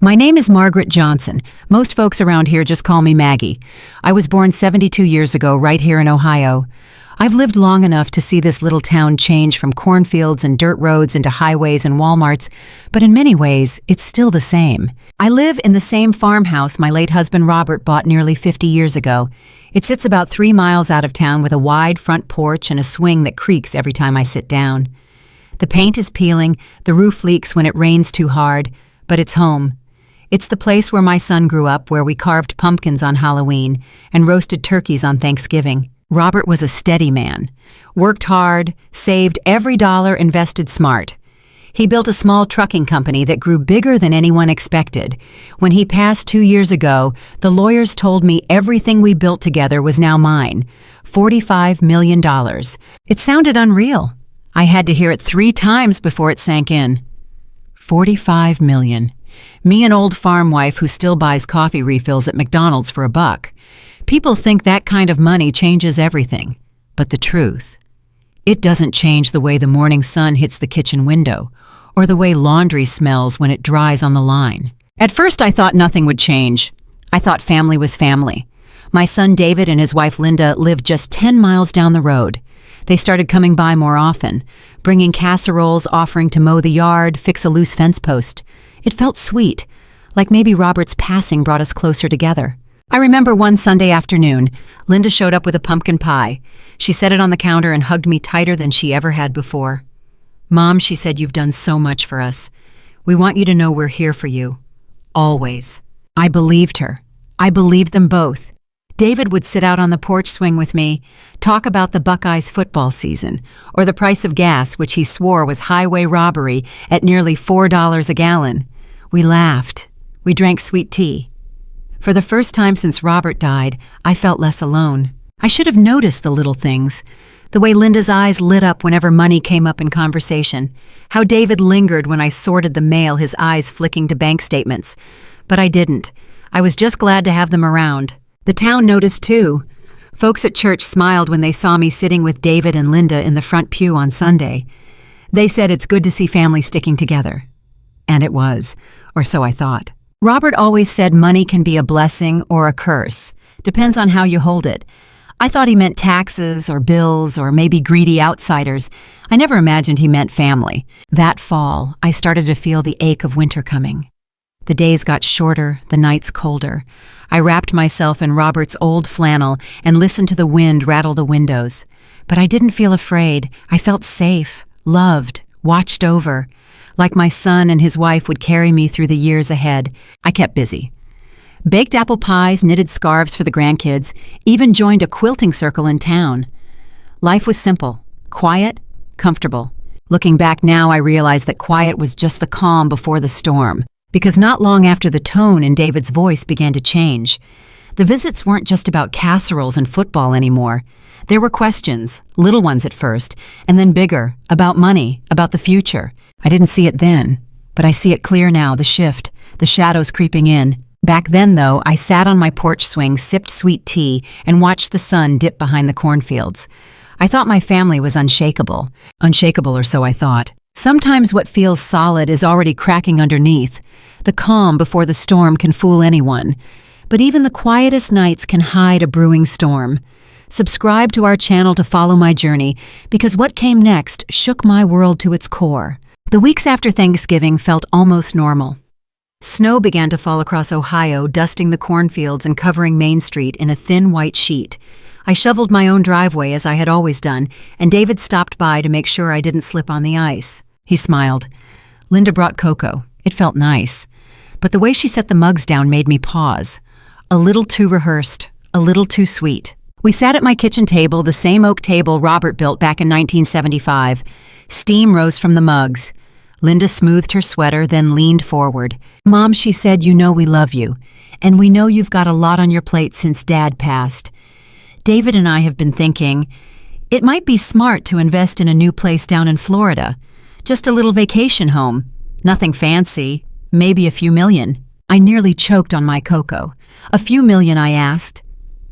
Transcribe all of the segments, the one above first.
My name is Margaret Johnson. Most folks around here just call me Maggie. I was born 72 years ago right here in Ohio. I've lived long enough to see this little town change from cornfields and dirt roads into highways and Walmarts, but in many ways, it's still the same. I live in the same farmhouse my late husband Robert bought nearly 50 years ago. It sits about 3 miles out of town with a wide front porch and a swing that creaks every time I sit down. The paint is peeling, the roof leaks when it rains too hard, but it's home. It's the place where my son grew up, where we carved pumpkins on Halloween and roasted turkeys on Thanksgiving. Robert was a steady man, worked hard, saved every dollar, invested smart. He built a small trucking company that grew bigger than anyone expected. When he passed 2 years ago, the lawyers told me everything we built together was now mine. $45 million. It sounded unreal. I had to hear it 3 times before it sank in. 45 million. Me, an old farm wife who still buys coffee refills at McDonald's for $1. People think that kind of money changes everything. But the truth, it doesn't change the way the morning sun hits the kitchen window, or the way laundry smells when it dries on the line. At first I thought nothing would change. I thought family was family. My son David and his wife Linda lived just 10 miles down the road. They started coming by more often, bringing casseroles, offering to mow the yard, fix a loose fence post. It felt sweet, like maybe Robert's passing brought us closer together. I remember one Sunday afternoon, Linda showed up with a pumpkin pie. She set it on the counter and hugged me tighter than she ever had before. "Mom," she said, "you've done so much for us. We want you to know we're here for you. Always." I believed her. I believed them both. David would sit out on the porch swing with me, talk about the Buckeyes football season, or the price of gas, which he swore was highway robbery at nearly $4 a gallon. We laughed. We drank sweet tea. For the first time since Robert died, I felt less alone. I should have noticed the little things. The way Linda's eyes lit up whenever money came up in conversation. How David lingered when I sorted the mail, his eyes flicking to bank statements. But I didn't. I was just glad to have them around. The town noticed too. Folks at church smiled when they saw me sitting with David and Linda in the front pew on Sunday. They said it's good to see family sticking together. And it was, or so I thought. Robert always said money can be a blessing or a curse. Depends on how you hold it. I thought he meant taxes or bills or maybe greedy outsiders. I never imagined he meant family. That fall, I started to feel the ache of winter coming. The days got shorter, the nights colder. I wrapped myself in Robert's old flannel and listened to the wind rattle the windows. But I didn't feel afraid. I felt safe, loved, watched over. Like my son and his wife would carry me through the years ahead. I kept busy. Baked apple pies, knitted scarves for the grandkids, even joined a quilting circle in town. Life was simple, quiet, comfortable. Looking back now, I realize that quiet was just the calm before the storm. Because not long after, the tone in David's voice began to change. The visits weren't just about casseroles and football anymore. There were questions, little ones at first, and then bigger, about money, about the future. I didn't see it then, but I see it clear now, the shift, the shadows creeping in. Back then, though, I sat on my porch swing, sipped sweet tea, and watched the sun dip behind the cornfields. I thought my family was unshakable. Unshakable, or so I thought. Sometimes what feels solid is already cracking underneath. The calm before the storm can fool anyone. But even the quietest nights can hide a brewing storm. Subscribe to our channel to follow my journey, because what came next shook my world to its core. The weeks after Thanksgiving felt almost normal. Snow began to fall across Ohio, dusting the cornfields and covering Main Street in a thin white sheet. I shoveled my own driveway as I had always done, and David stopped by to make sure I didn't slip on the ice. He smiled. Linda brought cocoa. It felt nice. But the way she set the mugs down made me pause. A little too rehearsed, a little too sweet. We sat at my kitchen table, the same oak table Robert built back in 1975. Steam rose from the mugs. Linda smoothed her sweater, then leaned forward. "Mom," she said, "you know we love you, and we know you've got a lot on your plate since Dad passed. David and I have been thinking, it might be smart to invest in a new place down in Florida. Just a little vacation home. Nothing fancy. Maybe a few million." I nearly choked on my cocoa. "A few million?" I asked.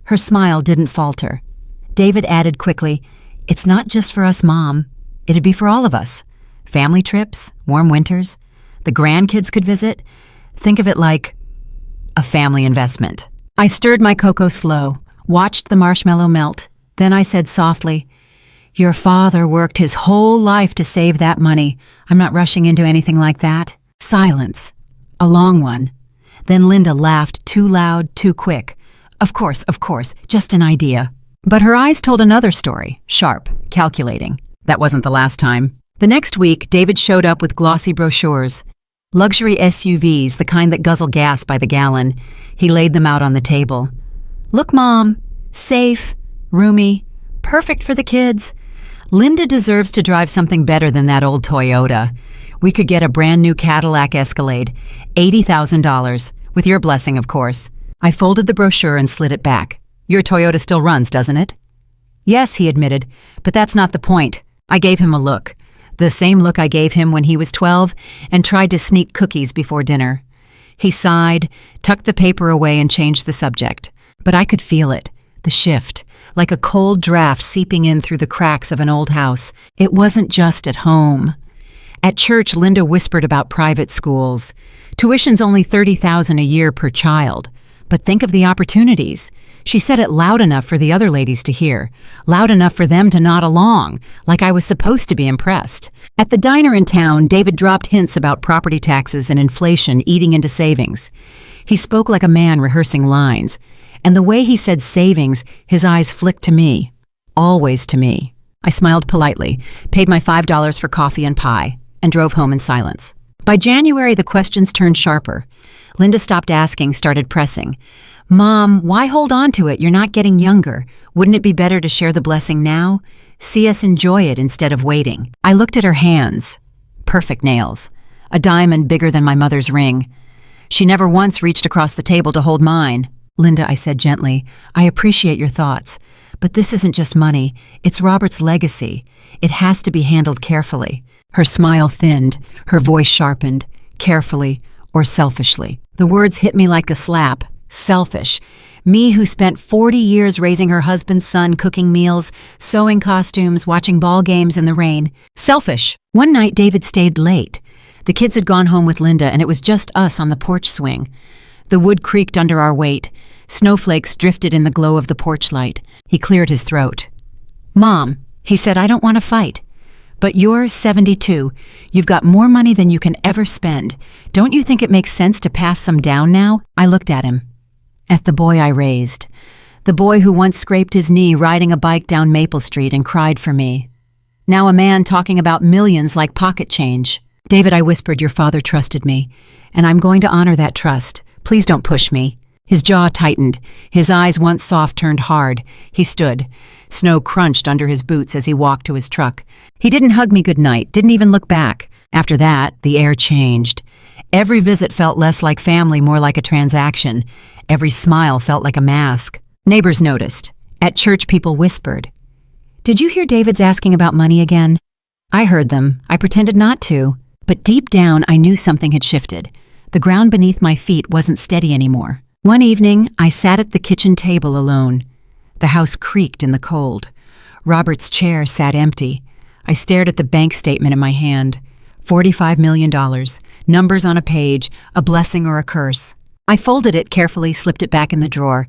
Her smile didn't falter. David added quickly, "It's not just for us, Mom. It'd be for all of us. Family trips, warm winters. The grandkids could visit. Think of it like a family investment. I stirred my cocoa slow, watched the marshmallow melt. Then I said softly, "Your father worked his whole life to save that money. I'm not rushing into anything like that." Silence. A long one. Then Linda laughed too loud, too quick. Of course, just an idea." But her eyes told another story, sharp, calculating. That wasn't the last time. The next week, David showed up with glossy brochures. Luxury SUVs, the kind that guzzle gas by the gallon. He laid them out on the table. "Look, Mom. Safe, roomy, perfect for the kids. Linda deserves to drive something better than that old Toyota. We could get a brand new Cadillac Escalade, $80,000, with your blessing, of course." I folded the brochure and slid it back. "Your Toyota still runs, doesn't it?" "Yes," he admitted, "but that's not the point." I gave him a look. The same look I gave him when he was 12 and tried to sneak cookies before dinner. He sighed, tucked the paper away and changed the subject. But I could feel it, the shift, like a cold draft seeping in through the cracks of an old house. It wasn't just at home. At church, Linda whispered about private schools. Tuition's only $30,000 a year per child. But think of the opportunities. She said it loud enough for the other ladies to hear, loud enough for them to nod along, like I was supposed to be impressed. At the diner in town, David dropped hints about property taxes and inflation eating into savings. He spoke like a man rehearsing lines, and the way he said savings, his eyes flicked to me. Always to me. I smiled politely, paid my $5 for coffee and pie, and drove home in silence. By January, the questions turned sharper. Linda stopped asking, started pressing. "Mom, why hold on to it? You're not getting younger. Wouldn't it be better to share the blessing now? See us enjoy it instead of waiting." I looked at her hands. Perfect nails. A diamond bigger than my mother's ring. She never once reached across the table to hold mine. "Linda," I said gently, "I appreciate your thoughts. But this isn't just money. It's Robert's legacy. It has to be handled carefully." Her smile thinned, her voice sharpened. Carefully or selfishly. The words hit me like a slap. Selfish. Me who spent 40 years raising her husband's son, cooking meals, sewing costumes, watching ball games in the rain. Selfish. One night David stayed late. The kids had gone home with Linda and it was just us on the porch swing. The wood creaked under our weight. Snowflakes drifted in the glow of the porch light. He cleared his throat. "Mom," he said, "I don't want to fight. But you're 72. You've got more money than you can ever spend. Don't you think it makes sense to pass some down now?" I looked at him. At the boy I raised. The boy who once scraped his knee riding a bike down Maple Street and cried for me. Now a man talking about millions like pocket change. "David," I whispered, "your father trusted me, and I'm going to honor that trust. Please don't push me." His jaw tightened. His eyes, once soft, turned hard. He stood. Snow crunched under his boots as he walked to his truck. He didn't hug me goodnight, didn't even look back. After that, the air changed. Every visit felt less like family, more like a transaction. Every smile felt like a mask. Neighbors noticed. At church, people whispered. "Did you hear David's asking about money again?" I heard them. I pretended not to. But deep down, I knew something had shifted. The ground beneath my feet wasn't steady anymore. One evening, I sat at the kitchen table alone. The house creaked in the cold. Robert's chair sat empty. I stared at the bank statement in my hand. $45 million, numbers on a page, a blessing or a curse. I folded it carefully, slipped it back in the drawer.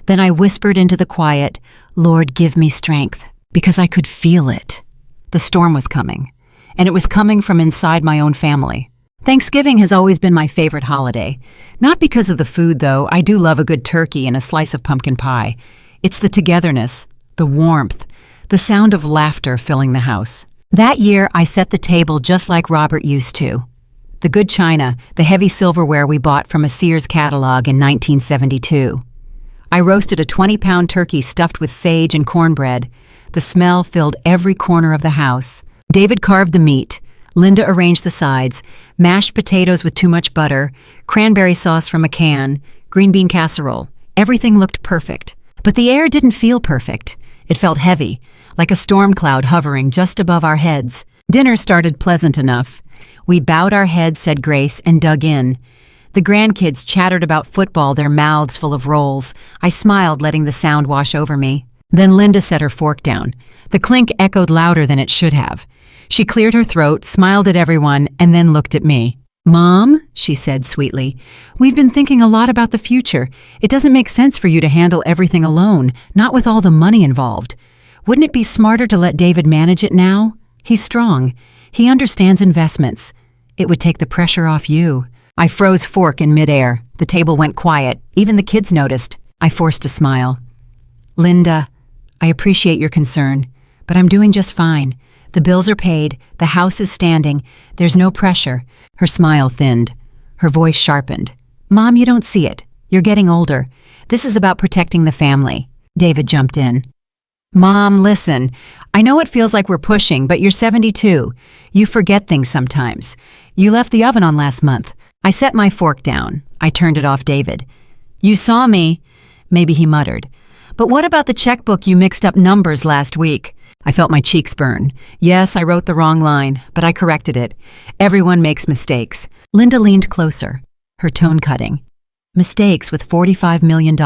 Then I whispered into the quiet, "Lord, give me strength," because I could feel it. The storm was coming, and it was coming from inside my own family. Thanksgiving has always been my favorite holiday. Not because of the food, though. I do love a good turkey and a slice of pumpkin pie. It's the togetherness, the warmth, the sound of laughter filling the house. That year, I set the table just like Robert used to. The good china, the heavy silverware we bought from a Sears catalog in 1972. I roasted a 20-pound turkey stuffed with sage and cornbread. The smell filled every corner of the house. David carved the meat. Linda arranged the sides, mashed potatoes with too much butter, cranberry sauce from a can, green bean casserole. Everything looked perfect. But the air didn't feel perfect. It felt heavy, like a storm cloud hovering just above our heads. Dinner started pleasant enough. We bowed our heads, said grace, and dug in. The grandkids chattered about football, their mouths full of rolls. I smiled, letting the sound wash over me. Then Linda set her fork down. The clink echoed louder than it should have. She cleared her throat, smiled at everyone, and then looked at me. "Mom," she said sweetly, "we've been thinking a lot about the future. It doesn't make sense for you to handle everything alone, not with all the money involved. Wouldn't it be smarter to let David manage it now? He's strong. He understands investments. It would take the pressure off you." I froze fork in midair. The table went quiet. Even the kids noticed. I forced a smile. "Linda, I appreciate your concern, but I'm doing just fine. The bills are paid. The house is standing. There's no pressure." Her smile thinned. Her voice sharpened. "Mom, you don't see it. You're getting older. This is about protecting the family." David jumped in. "Mom, listen. I know it feels like we're pushing, but you're 72. You forget things sometimes. You left the oven on last month." I set my fork down. I turned it off David. "You saw me," maybe he muttered. "But what about the checkbook you mixed up numbers last week?" I felt my cheeks burn. Yes, I wrote the wrong line, but I corrected it. Everyone makes mistakes. Linda leaned closer, her tone cutting. "Mistakes with $45 million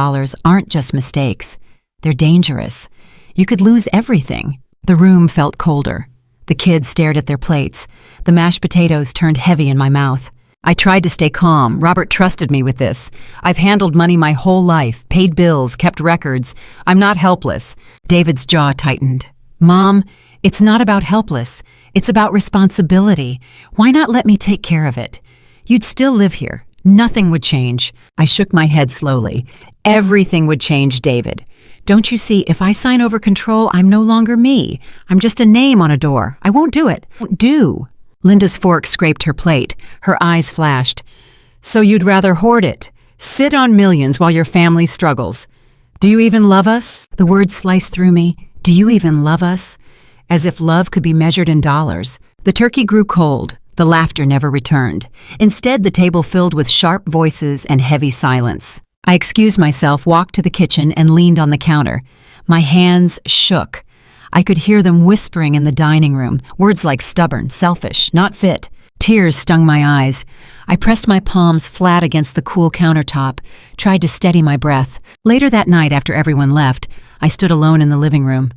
aren't just mistakes. They're dangerous. You could lose everything." The room felt colder. The kids stared at their plates. The mashed potatoes turned heavy in my mouth. I tried to stay calm. Robert trusted me with this. I've handled money my whole life, paid bills, kept records. I'm not helpless. David's jaw tightened. "Mom, it's not about helpless. It's about responsibility. Why not let me take care of it? You'd still live here. Nothing would change." I shook my head slowly. "Everything would change, David. Don't you see, if I sign over control, I'm no longer me. I'm just a name on a door. I won't do it. Won't do." Linda's fork scraped her plate. Her eyes flashed. "So you'd rather hoard it, sit on millions while your family struggles. Do you even love us?" The words sliced through me. "Do you even love us?" As if love could be measured in dollars. The turkey grew cold. The laughter never returned. Instead, the table filled with sharp voices and heavy silence. I excused myself, walked to the kitchen, and leaned on the counter. My hands shook. I could hear them whispering in the dining room, words like stubborn, selfish, not fit. Tears stung my eyes. I pressed my palms flat against the cool countertop, tried to steady my breath. Later that night, after everyone left, I stood alone in the living room.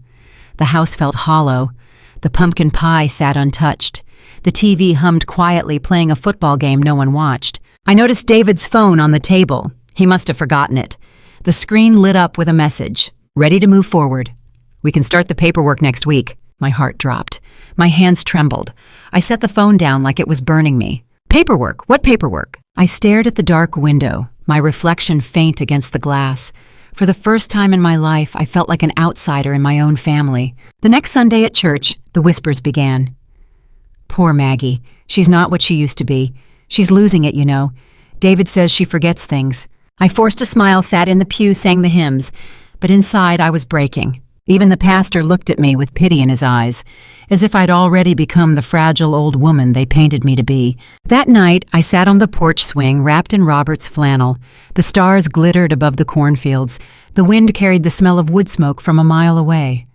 The house felt hollow. The pumpkin pie sat untouched. The TV hummed quietly, playing a football game no one watched. I noticed David's phone on the table. He must have forgotten it. The screen lit up with a message. "Ready to move forward. We can start the paperwork next week." My heart dropped. My hands trembled. I set the phone down like it was burning me. "Paperwork? What paperwork?" I stared at the dark window, my reflection faint against the glass. For the first time in my life, I felt like an outsider in my own family. The next Sunday at church, the whispers began. "Poor Maggie. She's not what she used to be. She's losing it, you know. David says she forgets things." I forced a smile, sat in the pew, sang the hymns, but inside I was breaking. Even the pastor looked at me with pity in his eyes, as if I'd already become the fragile old woman they painted me to be. That night, I sat on the porch swing, wrapped in Robert's flannel. The stars glittered above the cornfields. The wind carried the smell of wood smoke from a mile away.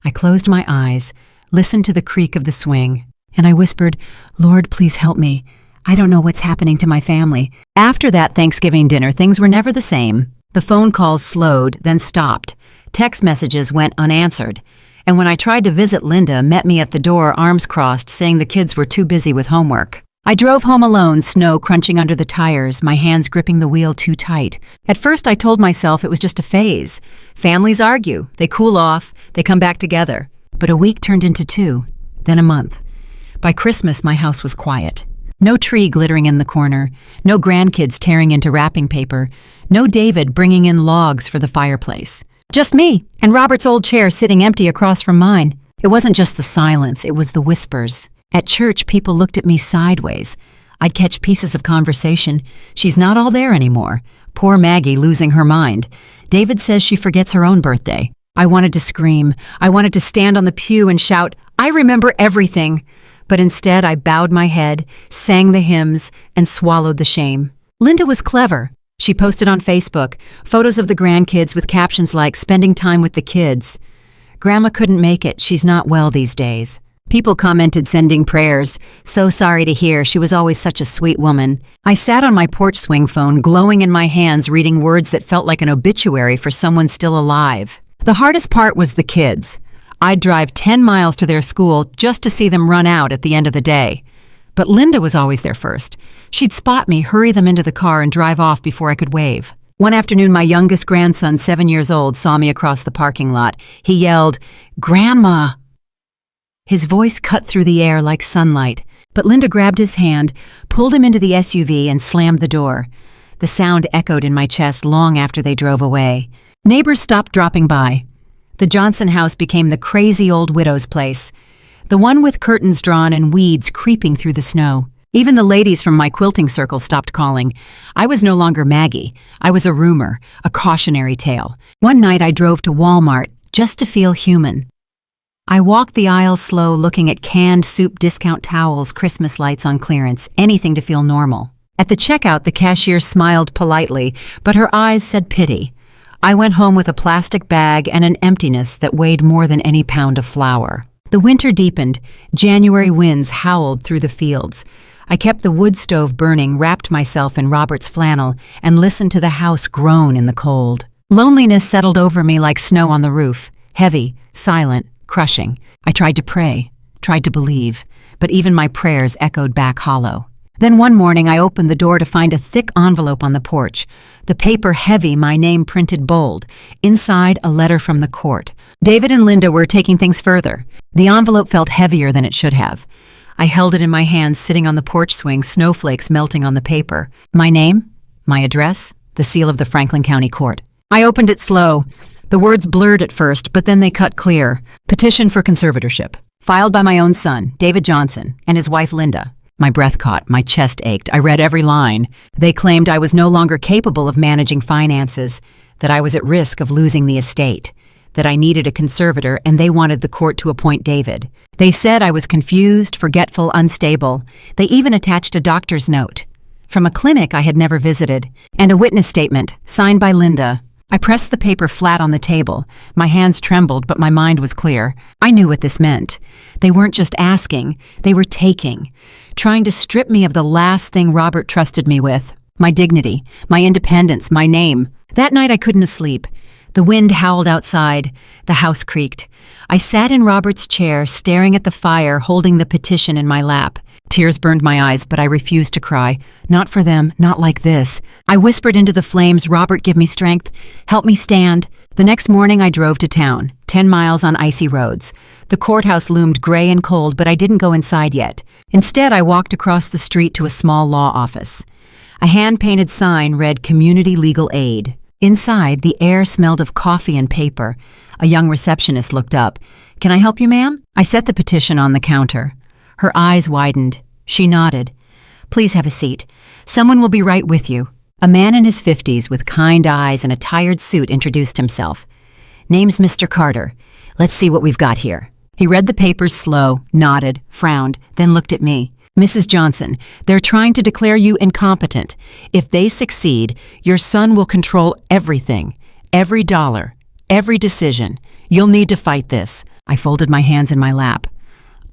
I closed my eyes, listened to the creak of the swing, and I whispered, "Lord, please help me. I don't know what's happening to my family." After that Thanksgiving dinner, things were never the same. The phone calls slowed, then stopped. Text messages went unanswered. And when I tried to visit Linda, met me at the door, arms crossed, saying the kids were too busy with homework. I drove home alone, snow crunching under the tires, my hands gripping the wheel too tight. At first I told myself it was just a phase. Families argue, they cool off, they come back together. But a week turned into 2, then a month. By Christmas, my house was quiet. No tree glittering in the corner, no grandkids tearing into wrapping paper, no David bringing in logs for the fireplace. Just me, and Robert's old chair sitting empty across from mine. It wasn't just the silence, it was the whispers. At church, people looked at me sideways. I'd catch pieces of conversation. "She's not all there anymore. Poor Maggie losing her mind. David says she forgets her own birthday." I wanted to scream. I wanted to stand on the pew and shout, "I remember everything." But instead, I bowed my head, sang the hymns, and swallowed the shame. Linda was clever. She posted on Facebook photos of the grandkids with captions like, "Spending time with the kids." "Grandma couldn't make it. She's not well these days." People commented sending prayers. "So sorry to hear. She was always such a sweet woman." I sat on my porch swing phone, glowing in my hands, reading words that felt like an obituary for someone still alive. The hardest part was the kids. I'd drive 10 miles to their school just to see them run out at the end of the day. But Linda was always there first. She'd spot me, hurry them into the car, and drive off before I could wave. One afternoon, my youngest grandson, 7 years old, saw me across the parking lot. He yelled, "Grandma!" His voice cut through the air like sunlight, but Linda grabbed his hand, pulled him into the SUV, and slammed the door. The sound echoed in my chest long after they drove away. Neighbors stopped dropping by. The Johnson house became the crazy old widow's place, the one with curtains drawn and weeds creeping through the snow. Even the ladies from my quilting circle stopped calling. I was no longer Maggie. I was a rumor, a cautionary tale. One night I drove to Walmart just to feel human. I walked the aisles slow, looking at canned soup, discount towels, Christmas lights on clearance, anything to feel normal. At the checkout, the cashier smiled politely, but her eyes said pity. I went home with a plastic bag and an emptiness that weighed more than any pound of flour. The winter deepened. January winds howled through the fields. I kept the wood stove burning, wrapped myself in Robert's flannel, and listened to the house groan in the cold. Loneliness settled over me like snow on the roof, heavy, silent, crushing. I tried to pray, tried to believe, but even my prayers echoed back hollow. Then one morning I opened the door to find a thick envelope on the porch, the paper heavy, my name printed bold. Inside, a letter from the court. David and Linda were taking things further. The envelope felt heavier than it should have. I held it in my hands, sitting on the porch swing, snowflakes melting on the paper. My name, my address, the seal of the Franklin County Court. I opened it slow. The words blurred at first, but then they cut clear. Petition for conservatorship. Filed by my own son, David Johnson, and his wife Linda. My breath caught, my chest ached. I read every line. They claimed I was no longer capable of managing finances, that I was at risk of losing the estate, that I needed a conservator, and they wanted the court to appoint David. They said I was confused, forgetful, unstable. They even attached a doctor's note from a clinic I had never visited, and a witness statement signed by Linda. I pressed the paper flat on the table. My hands trembled, but my mind was clear. I knew what this meant. They weren't just asking, they were taking, trying to strip me of the last thing Robert trusted me with, my dignity, my independence, my name. That night I couldn't sleep. The wind howled outside. The house creaked. I sat in Robert's chair, staring at the fire, holding the petition in my lap. Tears burned my eyes, but I refused to cry. Not for them, not like this. I whispered into the flames, "Robert, give me strength. Help me stand." The next morning I drove to town, 10 miles on icy roads. The courthouse loomed gray and cold, but I didn't go inside yet. Instead, I walked across the street to a small law office. A hand-painted sign read Community Legal Aid. Inside, the air smelled of coffee and paper. A young receptionist looked up. "Can I help you, ma'am?" I set the petition on the counter. Her eyes widened. She nodded. "Please have a seat. Someone will be right with you." A man in his 50s with kind eyes and a tired suit introduced himself. "Name's Mr. Carter. Let's see what we've got here." He read the papers slow, nodded, frowned, then looked at me. "Mrs. Johnson, they're trying to declare you incompetent. If they succeed, your son will control everything, every dollar, every decision. You'll need to fight this." I folded my hands in my lap.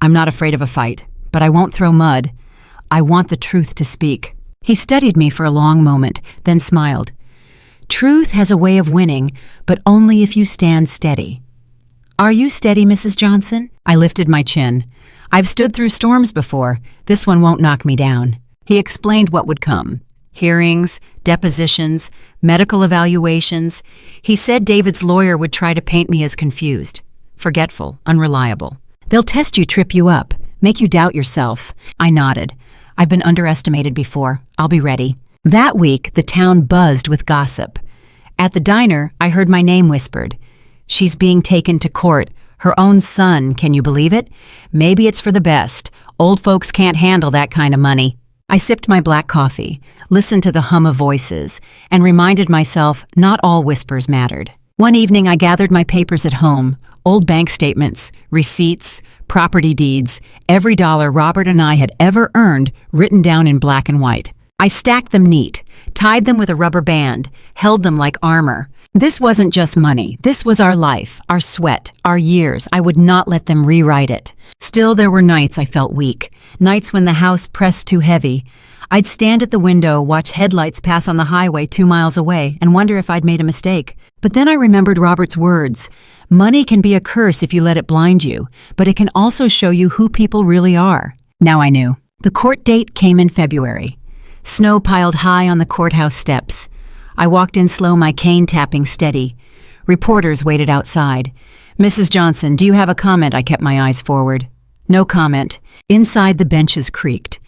"I'm not afraid of a fight, but I won't throw mud. I want the truth to speak." He studied me for a long moment, then smiled. "Truth has a way of winning, but only if you stand steady." "Are you steady, Mrs. Johnson?" I lifted my chin. "I've stood through storms before. This one won't knock me down." He explained what would come. Hearings, depositions, medical evaluations. He said David's lawyer would try to paint me as confused, forgetful, unreliable. "They'll test you, trip you up, make you doubt yourself." I nodded. "I've been underestimated before. I'll be ready." That week, the town buzzed with gossip. At the diner, I heard my name whispered. "She's being taken to court. Her own son, can you believe it? Maybe it's for the best. Old folks can't handle that kind of money." I sipped my black coffee, listened to the hum of voices, and reminded myself not all whispers mattered. One evening, I gathered my papers at home, old bank statements, receipts, property deeds, every dollar Robert and I had ever earned written down in black and white. I stacked them neat, tied them with a rubber band, held them like armor. This wasn't just money. This was our life, our sweat, our years. I would not let them rewrite it. Still, there were nights I felt weak, nights when the house pressed too heavy. I'd stand at the window, watch headlights pass on the highway 2 miles away, and wonder if I'd made a mistake. But then I remembered Robert's words. "Money can be a curse if you let it blind you, but it can also show you who people really are." Now I knew. The court date came in February. Snow piled high on the courthouse steps. I walked in slow, my cane tapping steady. Reporters waited outside. "Mrs. Johnson, do you have a comment?" I kept my eyes forward. No comment. Inside, the benches creaked.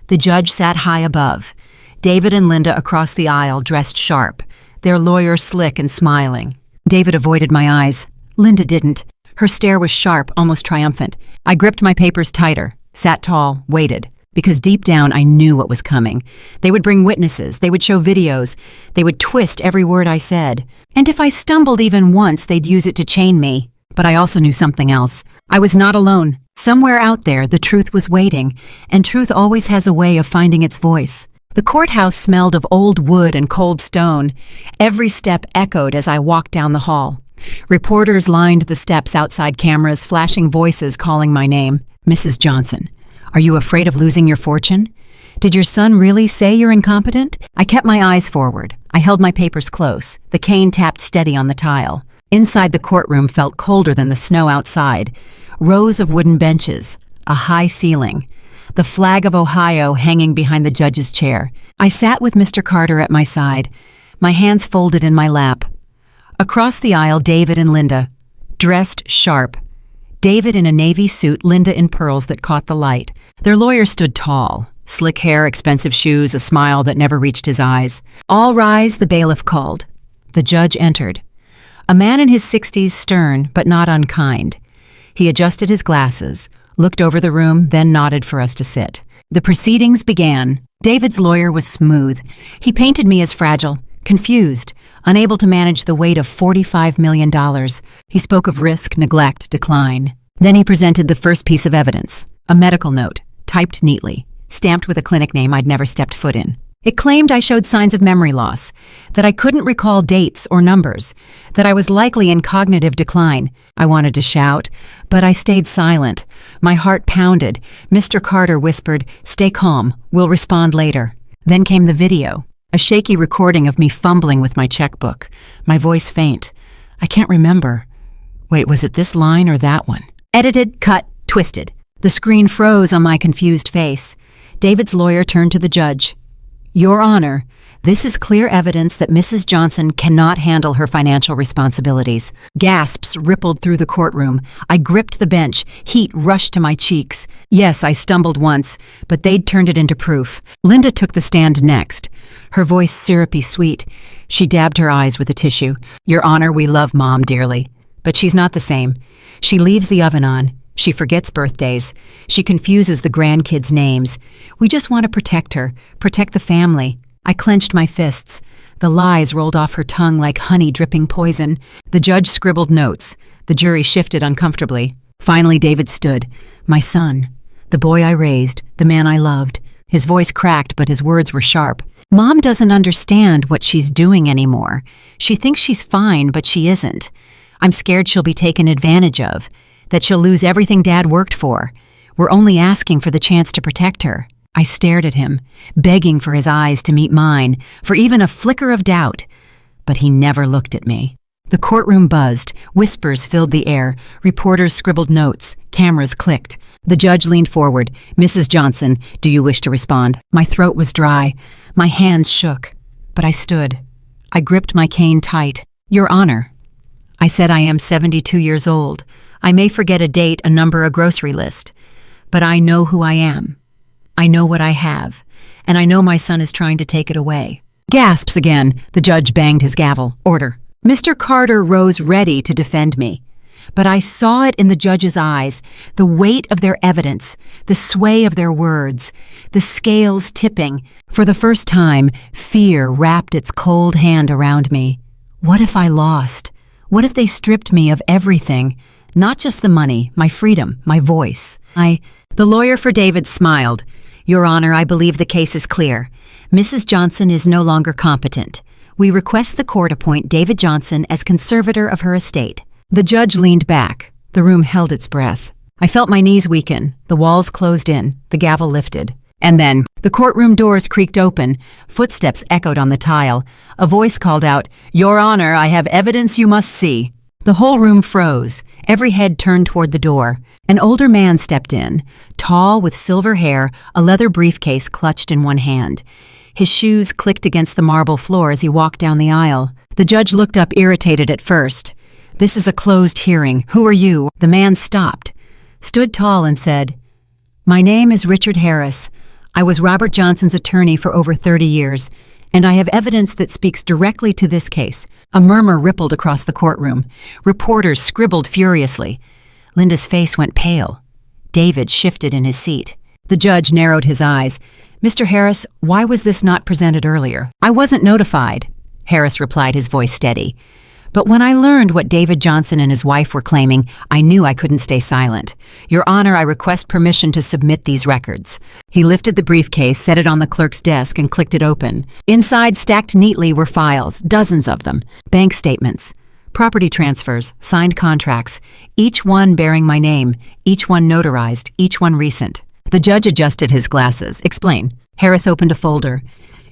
The judge sat high above. David and Linda across the aisle, dressed sharp, their lawyer slick and smiling. David avoided my eyes. Linda didn't. Her stare was sharp, almost triumphant. I gripped my papers tighter, sat tall, waited. Because deep down I knew what was coming. They would bring witnesses, they would show videos, they would twist every word I said. And if I stumbled even once, they'd use it to chain me. But I also knew something else. I was not alone. Somewhere out there, the truth was waiting, and truth always has a way of finding its voice. The courthouse smelled of old wood and cold stone. Every step echoed as I walked down the hall. Reporters lined the steps outside, cameras, flashing voices calling my name. "Mrs. Johnson, are you afraid of losing your fortune? Did your son really say you're incompetent?" I kept my eyes forward. I held my papers close. The cane tapped steady on the tile. Inside, the courtroom felt colder than the snow outside. Rows of wooden benches, a high ceiling, the flag of Ohio hanging behind the judge's chair. I sat with Mr. Carter at my side, my hands folded in my lap. Across the aisle, David and Linda, dressed sharp. David in a navy suit, Linda in pearls that caught the light. Their lawyer stood tall, slick hair, expensive shoes, a smile that never reached his eyes. "All rise," the bailiff called. The judge entered. A man in his 60s, stern but not unkind. He adjusted his glasses, looked over the room, then nodded for us to sit. The proceedings began. David's lawyer was smooth. He painted me as fragile, confused, unable to manage the weight of $45 million. He spoke of risk, neglect, decline. Then he presented the first piece of evidence, a medical note, typed neatly, stamped with a clinic name I'd never stepped foot in. It claimed I showed signs of memory loss, that I couldn't recall dates or numbers, that I was likely in cognitive decline. I wanted to shout, but I stayed silent. My heart pounded. Mr. Carter whispered, "Stay calm, we'll respond later." Then came the video, a shaky recording of me fumbling with my checkbook, my voice faint. I can't remember. Wait, was it this line or that one? Edited, cut, twisted. The screen froze on my confused face. David's lawyer turned to the judge. "Your Honor, this is clear evidence that Mrs. Johnson cannot handle her financial responsibilities." Gasps rippled through the courtroom. I gripped the bench. Heat rushed to my cheeks. Yes, I stumbled once, but they'd turned it into proof. Linda took the stand next, her voice syrupy sweet. She dabbed her eyes with a tissue. "Your Honor, we love Mom dearly, but she's not the same. She leaves the oven on. She forgets birthdays. She confuses the grandkids' names. We just want to protect her, protect the family." I clenched my fists. The lies rolled off her tongue like honey dripping poison. The judge scribbled notes. The jury shifted uncomfortably. Finally, David stood. My son. The boy I raised. The man I loved. His voice cracked, but his words were sharp. "Mom doesn't understand what she's doing anymore. She thinks she's fine, but she isn't. I'm scared she'll be taken advantage of, that she'll lose everything Dad worked for. We're only asking for the chance to protect her." I stared at him, begging for his eyes to meet mine, for even a flicker of doubt. But he never looked at me. The courtroom buzzed. Whispers filled the air. Reporters scribbled notes. Cameras clicked. The judge leaned forward. "Mrs. Johnson, do you wish to respond?" My throat was dry. My hands shook. But I stood. I gripped my cane tight. "Your Honor," I said, "I am 72 years old. I may forget a date, a number, a grocery list. But I know who I am. I know what I have. And I know my son is trying to take it away." Gasps again. The judge banged his gavel. "Order." Mr. Carter rose ready to defend me. But I saw it in the judge's eyes, the weight of their evidence, the sway of their words, the scales tipping. For the first time, fear wrapped its cold hand around me. What if I lost? What if they stripped me of everything? Not just the money, my freedom, my voice. The lawyer for David smiled. "Your Honor, I believe the case is clear. Mrs. Johnson is no longer competent. We request the court appoint David Johnson as conservator of her estate." The judge leaned back. The room held its breath. I felt my knees weaken. The walls closed in. The gavel lifted. And then, the courtroom doors creaked open. Footsteps echoed on the tile. A voice called out, "Your Honor, I have evidence you must see." The whole room froze. Every head turned toward the door. An older man stepped in, tall with silver hair, a leather briefcase clutched in one hand. His shoes clicked against the marble floor as he walked down the aisle. The judge looked up, irritated at first. "This is a closed hearing. Who are you?" The man stopped, stood tall and said, "My name is Richard Harris. I was Robert Johnson's attorney for over 30 years, and I have evidence that speaks directly to this case." A murmur rippled across the courtroom. Reporters scribbled furiously. Linda's face went pale. David shifted in his seat. The judge narrowed his eyes. "Mr. Harris, why was this not presented earlier?" "I wasn't notified," Harris replied, his voice steady. "But when I learned what David Johnson and his wife were claiming, I knew I couldn't stay silent. Your Honor, I request permission to submit these records." He lifted the briefcase, set it on the clerk's desk, and clicked it open. Inside, stacked neatly, were files, dozens of them, bank statements, property transfers, signed contracts, each one bearing my name, each one notarized, each one recent. The judge adjusted his glasses. "Explain." Harris opened a folder.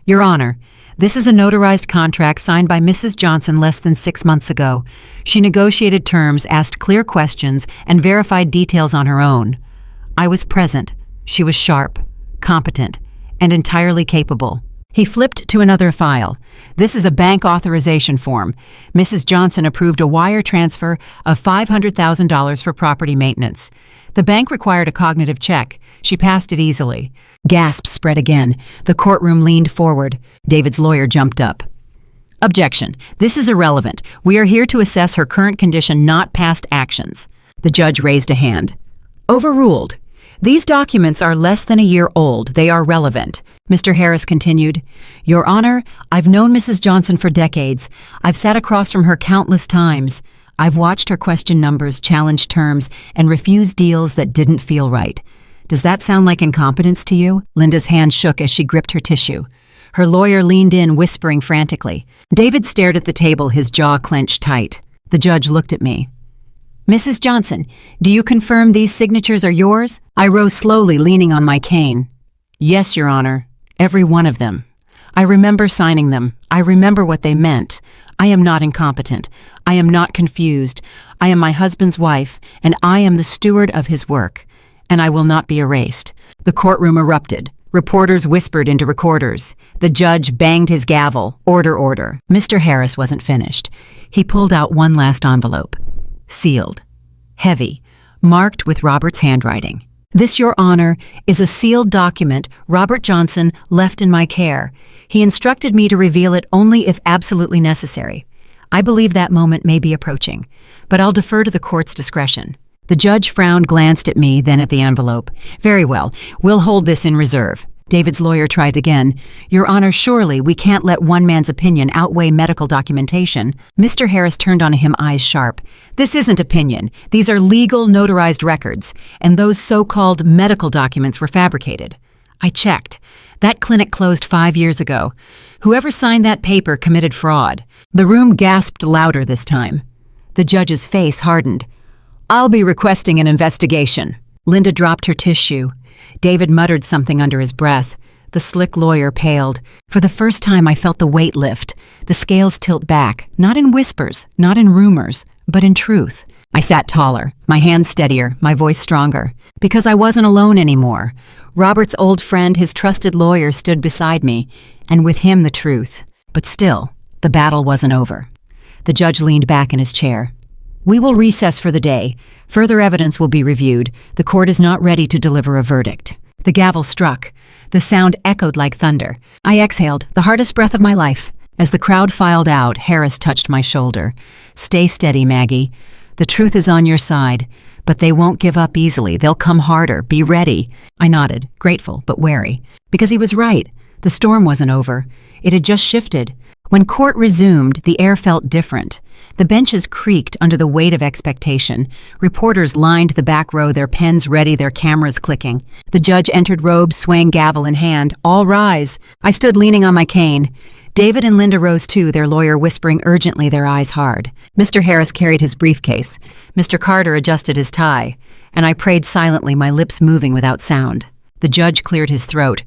"Your Honor, this is a notarized contract signed by Mrs. Johnson less than 6 months ago. She negotiated terms, asked clear questions, and verified details on her own. I was present. She was sharp, competent, and entirely capable." He flipped to another file. "This is a bank authorization form. Mrs. Johnson approved a wire transfer of $500,000 for property maintenance. The bank required a cognitive check. She passed it easily." Gasps spread again. The courtroom leaned forward. David's lawyer jumped up. "Objection. This is irrelevant. We are here to assess her current condition, not past actions." The judge raised a hand. "Overruled. These documents are less than a year old. They are relevant." Mr. Harris continued, "Your Honor, I've known Mrs. Johnson for decades. I've sat across from her countless times. I've watched her question numbers, challenge terms, and refuse deals that didn't feel right. Does that sound like incompetence to you?" Linda's hand shook as she gripped her tissue. Her lawyer leaned in, whispering frantically. David stared at the table, his jaw clenched tight. The judge looked at me. "Mrs. Johnson, do you confirm these signatures are yours?" I rose slowly, leaning on my cane. "Yes, Your Honor. Every one of them. I remember signing them. I remember what they meant. I am not incompetent. I am not confused. I am my husband's wife, and I am the steward of his work, and I will not be erased." The courtroom erupted. Reporters whispered into recorders. The judge banged his gavel. "Order, order." Mr. Harris wasn't finished. He pulled out one last envelope. Sealed. Heavy. Marked with Robert's handwriting. "This, Your Honor, is a sealed document Robert Johnson left in my care. He instructed me to reveal it only if absolutely necessary. I believe that moment may be approaching, but I'll defer to the court's discretion." The judge frowned, glanced at me, then at the envelope. "Very well. We'll hold this in reserve." David's lawyer tried again. "Your Honor, surely we can't let one man's opinion outweigh medical documentation." Mr. Harris turned on him, eyes sharp. "This isn't opinion. These are legal, notarized records, and those so-called medical documents were fabricated. I checked. That clinic closed 5 years ago. Whoever signed that paper committed fraud." The room gasped louder this time. The judge's face hardened. "I'll be requesting an investigation." Linda dropped her tissue. David muttered something under his breath. The slick lawyer paled. For the first time, I felt the weight lift, the scales tilt back, not in whispers, not in rumors, but in truth. I sat taller, my hands steadier, my voice stronger, because I wasn't alone anymore. Robert's old friend, his trusted lawyer, stood beside me, and with him the truth. But still, the battle wasn't over. The judge leaned back in his chair. "We will recess for the day. Further evidence will be reviewed. The court is not ready to deliver a verdict." The gavel struck. The sound echoed like thunder. I exhaled, the hardest breath of my life. As the crowd filed out, Harris touched my shoulder. "Stay steady, Maggie. The truth is on your side, but they won't give up easily. They'll come harder. Be ready." I nodded, grateful but wary. Because he was right. The storm wasn't over. It had just shifted. When court resumed, the air felt different. The benches creaked under the weight of expectation. Reporters lined the back row, their pens ready, their cameras clicking. The judge entered robes, swaying gavel in hand. "All rise." I stood leaning on my cane. David and Linda rose too, their lawyer whispering urgently, their eyes hard. Mr. Harris carried his briefcase. Mr. Carter adjusted his tie. And I prayed silently, my lips moving without sound. The judge cleared his throat.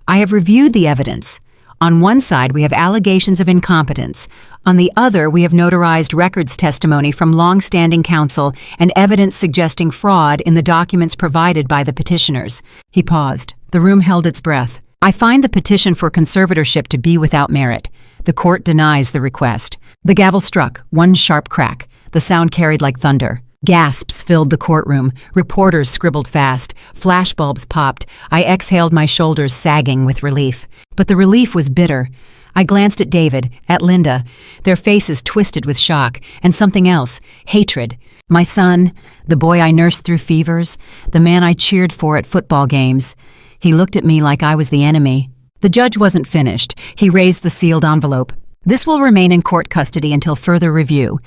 "I have reviewed the evidence. On one side, we have allegations of incompetence. On the other, we have notarized records testimony from long-standing counsel and evidence suggesting fraud in the documents provided by the petitioners. He paused. The room held its breath. I find the petition for conservatorship to be without merit. The court denies the request. The gavel struck, one sharp crack. The sound carried like thunder. Gasps filled the courtroom. Reporters scribbled fast. Flashbulbs popped. I exhaled, my shoulders sagging with relief. But the relief was bitter. I glanced at David, at Linda, their faces twisted with shock, and something else, hatred. My son, the boy I nursed through fevers, the man I cheered for at football games. He looked at me like I was the enemy. The judge wasn't finished. He raised the sealed envelope. This will remain in court custody until further review.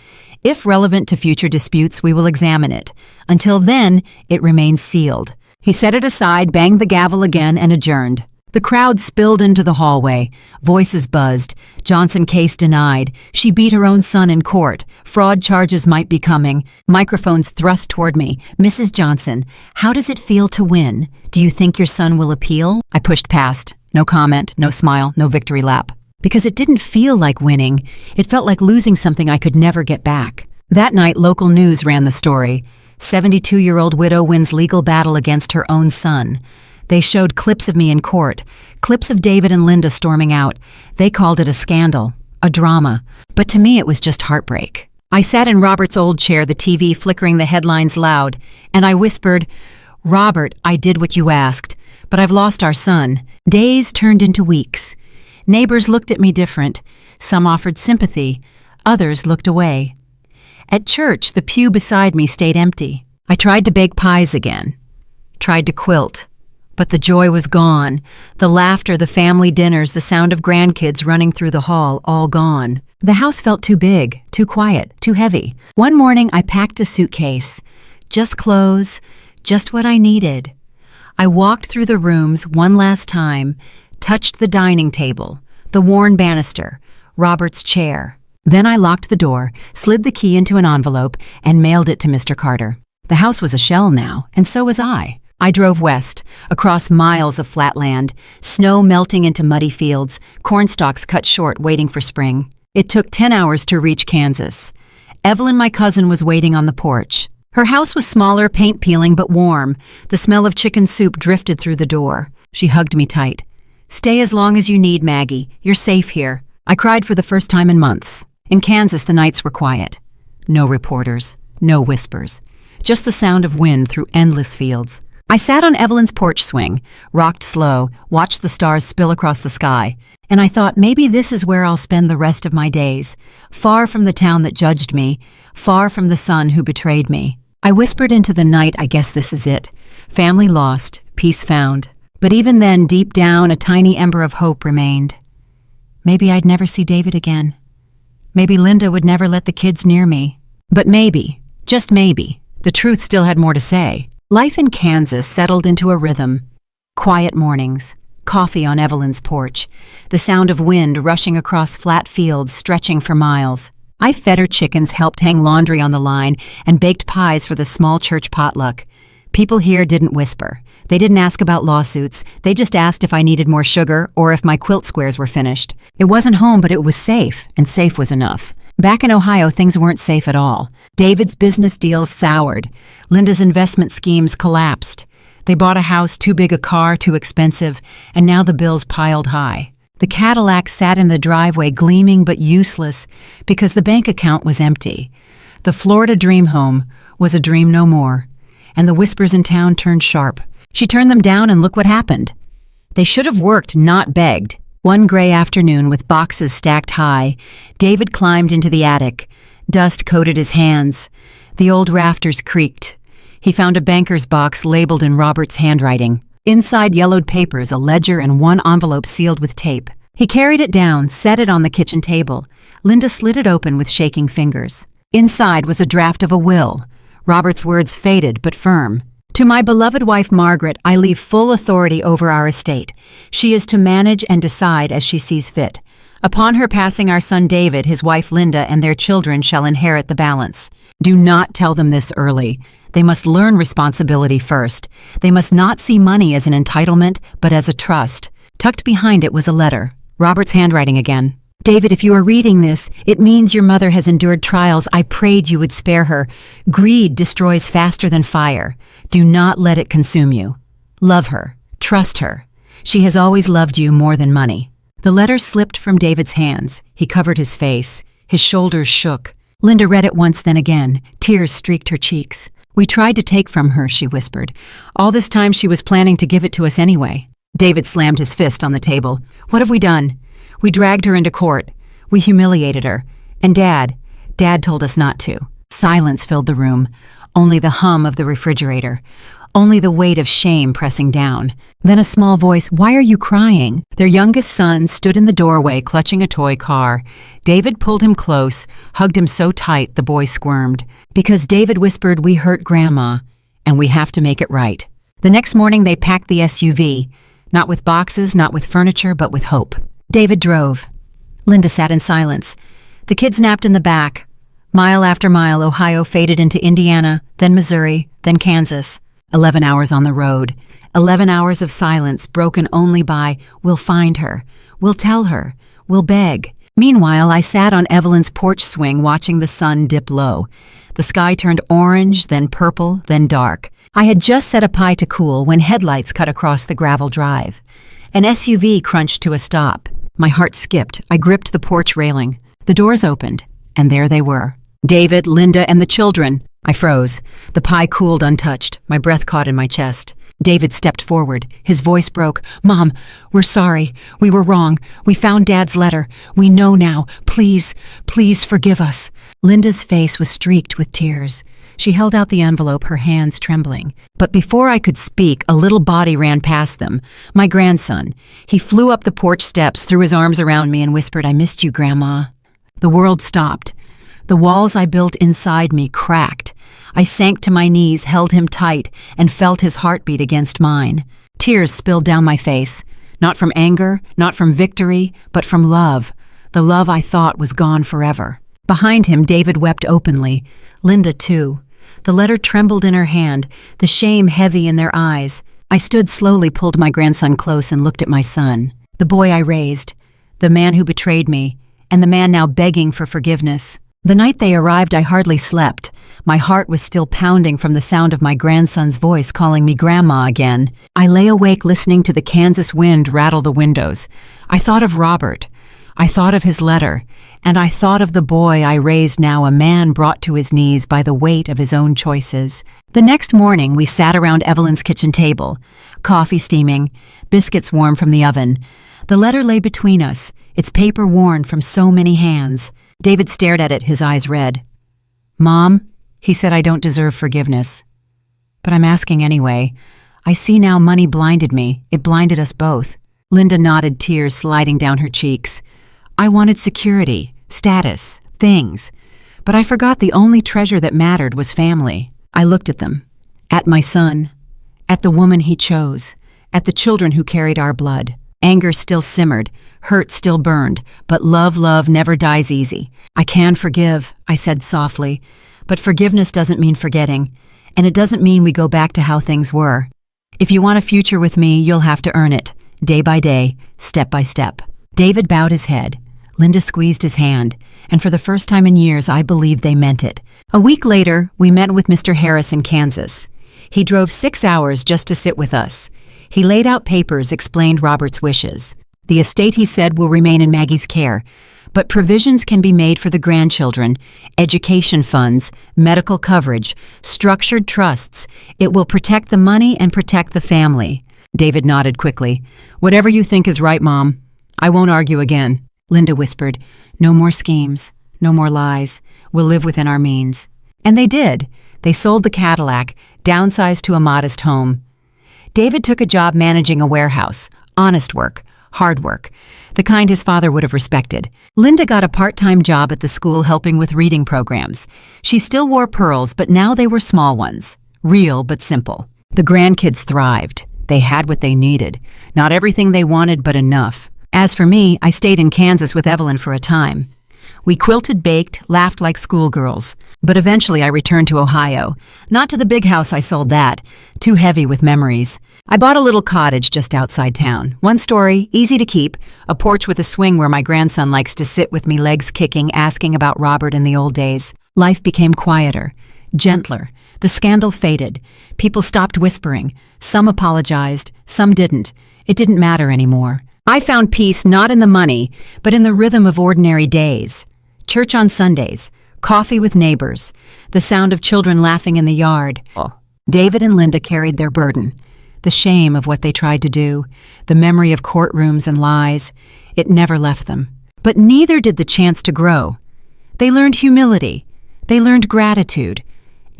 If relevant to future disputes, we will examine it. Until then, it remains sealed. He set it aside, banged the gavel again, and adjourned. The crowd spilled into the hallway. Voices buzzed. Johnson case denied. She beat her own son in court. Fraud charges might be coming. Microphones thrust toward me. Mrs. Johnson, how does it feel to win? Do you think your son will appeal? I pushed past. No comment, no smile, no victory lap. Because it didn't feel like winning. It felt like losing something I could never get back. That night, local news ran the story. 72-year-old widow wins legal battle against her own son. They showed clips of me in court, clips of David and Linda storming out. They called it a scandal, a drama. But to me, it was just heartbreak. I sat in Robert's old chair, the TV flickering the headlines loud, and I whispered, "Robert, I did what you asked, but I've lost our son." Days turned into weeks. Neighbors looked at me different. Some offered sympathy. Others looked away. At church, the pew beside me stayed empty. I tried to bake pies again. Tried to quilt. But the joy was gone. The laughter, the family dinners, the sound of grandkids running through the hall, all gone. The house felt too big, too quiet, too heavy. One morning, I packed a suitcase. Just clothes, just what I needed. I walked through the rooms one last time, touched the dining table, the worn banister, Robert's chair. Then I locked the door, slid the key into an envelope, and mailed it to Mr. Carter. The house was a shell now, and so was I. I drove west, across miles of flat land, snow melting into muddy fields, cornstalks cut short waiting for spring. It took 10 hours to reach Kansas. Evelyn, my cousin, was waiting on the porch. Her house was smaller, paint peeling, but warm. The smell of chicken soup drifted through the door. She hugged me tight. "Stay as long as you need, Maggie. You're safe here." I cried for the first time in months. In Kansas, the nights were quiet. No reporters, no whispers. Just the sound of wind through endless fields. I sat on Evelyn's porch swing, rocked slow, watched the stars spill across the sky, and I thought maybe this is where I'll spend the rest of my days, far from the town that judged me, far from the son who betrayed me. I whispered into the night, I guess this is it. Family lost, peace found. But even then, deep down, a tiny ember of hope remained. Maybe I'd never see David again. Maybe Linda would never let the kids near me. But maybe, just maybe, the truth still had more to say. Life in Kansas settled into a rhythm. Quiet mornings, coffee on Evelyn's porch, the sound of wind rushing across flat fields stretching for miles. I fed her chickens, helped hang laundry on the line, and baked pies for the small church potluck. People here didn't whisper. They didn't ask about lawsuits. They just asked if I needed more sugar or if my quilt squares were finished. It wasn't home, but it was safe, and safe was enough. Back in Ohio, things weren't safe at all. David's business deals soured. Linda's investment schemes collapsed. They bought a house, too big a car, too expensive, and now the bills piled high. The Cadillac sat in the driveway, gleaming but useless, because the bank account was empty. The Florida dream home was a dream no more, and the whispers in town turned sharp. She turned them down, and look what happened. They should have worked, not begged. One gray afternoon, with boxes stacked high, David climbed into the attic. Dust coated his hands. The old rafters creaked. He found a banker's box labeled in Robert's handwriting. Inside, yellowed papers, a ledger, and one envelope sealed with tape. He carried it down, set it on the kitchen table. Linda slid it open with shaking fingers. Inside was a draft of a will. Robert's words faded but firm. "To my beloved wife Margaret, I leave full authority over our estate. She is to manage and decide as she sees fit. Upon her passing, our son David, his wife Linda, and their children shall inherit the balance. Do not tell them this early. They must learn responsibility first. They must not see money as an entitlement, but as a trust." Tucked behind it was a letter. Robert's handwriting again. David, if you are reading this, it means your mother has endured trials. I prayed you would spare her. Greed destroys faster than fire. Do not let it consume you. Love her. Trust her. She has always loved you more than money. The letter slipped from David's hands. He covered his face. His shoulders shook. Linda read it once, then again. Tears streaked her cheeks. We tried to take from her, she whispered. All this time she was planning to give it to us anyway. David slammed his fist on the table. What have we done? We dragged her into court. We humiliated her. And Dad told us not to. Silence filled the room. Only the hum of the refrigerator. Only the weight of shame pressing down. Then a small voice, why are you crying? Their youngest son stood in the doorway clutching a toy car. David pulled him close, hugged him so tight the boy squirmed. Because David whispered, we hurt Grandma, and we have to make it right. The next morning they packed the SUV. Not with boxes, not with furniture, but with hope. David drove. Linda sat in silence. The kids napped in the back. Mile after mile, Ohio faded into Indiana, then Missouri, then Kansas. 11 hours on the road. 11 hours of silence broken only by, we'll find her. We'll tell her. We'll beg. Meanwhile, I sat on Evelyn's porch swing watching the sun dip low. The sky turned orange, then purple, then dark. I had just set a pie to cool when headlights cut across the gravel drive. An SUV crunched to a stop. My heart skipped. I gripped the porch railing. The doors opened, and there they were. David, Linda, and the children. I froze. The pie cooled untouched. My breath caught in my chest. David stepped forward. His voice broke. Mom, we're sorry. We were wrong. We found Dad's letter. We know now. Please, please forgive us. Linda's face was streaked with tears. She held out the envelope, her hands trembling. But before I could speak, a little body ran past them. My grandson. He flew up the porch steps, threw his arms around me, and whispered, I missed you, Grandma. The world stopped. The walls I built inside me cracked. I sank to my knees, held him tight, and felt his heartbeat against mine. Tears spilled down my face. Not from anger, not from victory, but from love. The love I thought was gone forever. Behind him, David wept openly. Linda, too. The letter trembled in her hand, the shame heavy in their eyes. I stood slowly, pulled my grandson close, and looked at my son. The boy I raised, the man who betrayed me, and the man now begging for forgiveness. The night they arrived, I hardly slept. My heart was still pounding from the sound of my grandson's voice calling me Grandma again. I lay awake listening to the Kansas wind rattle the windows. I thought of Robert. I thought of his letter. And I thought of the boy I raised, now a man brought to his knees by the weight of his own choices. The next morning, we sat around Evelyn's kitchen table. Coffee steaming, biscuits warm from the oven. The letter lay between us, its paper worn from so many hands. David stared at it, his eyes red. Mom, he said, I don't deserve forgiveness. But I'm asking anyway. I see now money blinded me. It blinded us both. Linda nodded, tears sliding down her cheeks. I wanted security, status, things. But I forgot the only treasure that mattered was family. I looked at them. At my son. At the woman he chose. At the children who carried our blood. Anger still simmered, hurt still burned, but love never dies easy. I can forgive, I said softly, but forgiveness doesn't mean forgetting, and it doesn't mean we go back to how things were. If you want a future with me, you'll have to earn it, day by day, step by step. David bowed his head. Linda squeezed his hand, and for the first time in years, I believed they meant it. A week later, we met with Mr. Harris in Kansas. He drove 6 hours just to sit with us. He laid out papers, explained Robert's wishes. The estate, he said, will remain in Maggie's care, but provisions can be made for the grandchildren, education funds, medical coverage, structured trusts. It will protect the money and protect the family. David nodded quickly. Whatever you think is right, Mom. I won't argue again. Linda whispered, no more schemes, no more lies. We'll live within our means. And they did. They sold the Cadillac, downsized to a modest home. David took a job managing a warehouse, honest work, hard work, the kind his father would have respected. Linda got a part-time job at the school helping with reading programs. She still wore pearls, but now they were small ones, real but simple. The grandkids thrived. They had what they needed, not everything they wanted, but enough. As for me, I stayed in Kansas with Evelyn for a time. We quilted, baked, laughed like schoolgirls. But eventually I returned to Ohio. Not to the big house, I sold that. Too heavy with memories. I bought a little cottage just outside town. One story, easy to keep, a porch with a swing where my grandson likes to sit with me, legs kicking, asking about Robert in the old days. Life became quieter, gentler. The scandal faded. People stopped whispering. Some apologized, some didn't. It didn't matter anymore. I found peace not in the money, but in the rhythm of ordinary days. Church on Sundays, coffee with neighbors, the sound of children laughing in the yard. David and Linda carried their burden. The shame of what they tried to do, the memory of courtrooms and lies, it never left them. But neither did the chance to grow. They learned humility. They learned gratitude.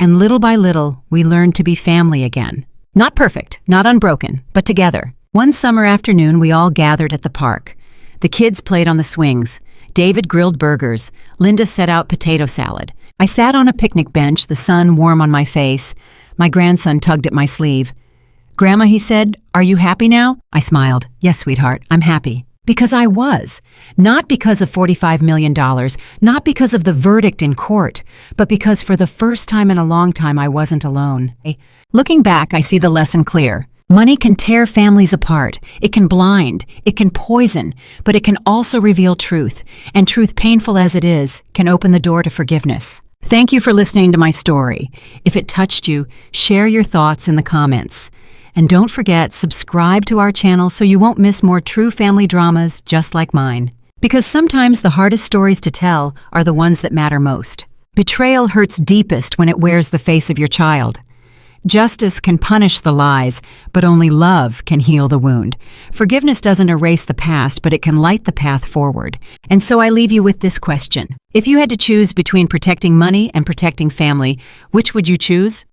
And little by little, we learned to be family again. Not perfect, not unbroken, but together. One summer afternoon, we all gathered at the park. The kids played on the swings. David grilled burgers. Linda set out potato salad. I sat on a picnic bench, the sun warm on my face. My grandson tugged at my sleeve. "Grandma," he said, "are you happy now?" I smiled. "Yes, sweetheart, I'm happy." Because I was. Not because of $45 million, not because of the verdict in court, but because for the first time in a long time I wasn't alone. Looking back, I see the lesson clear. Money can tear families apart. It can blind. It can poison. But it can also reveal truth. And truth, painful as it is, can open the door to forgiveness. Thank you for listening to my story. If it touched you, share your thoughts in the comments. And don't forget, subscribe to our channel so you won't miss more true family dramas just like mine. Because sometimes the hardest stories to tell are the ones that matter most. Betrayal hurts deepest when it wears the face of your child. Justice can punish the lies, but only love can heal the wound. Forgiveness doesn't erase the past, but it can light the path forward. And so I leave you with this question. If you had to choose between protecting money and protecting family, which would you choose?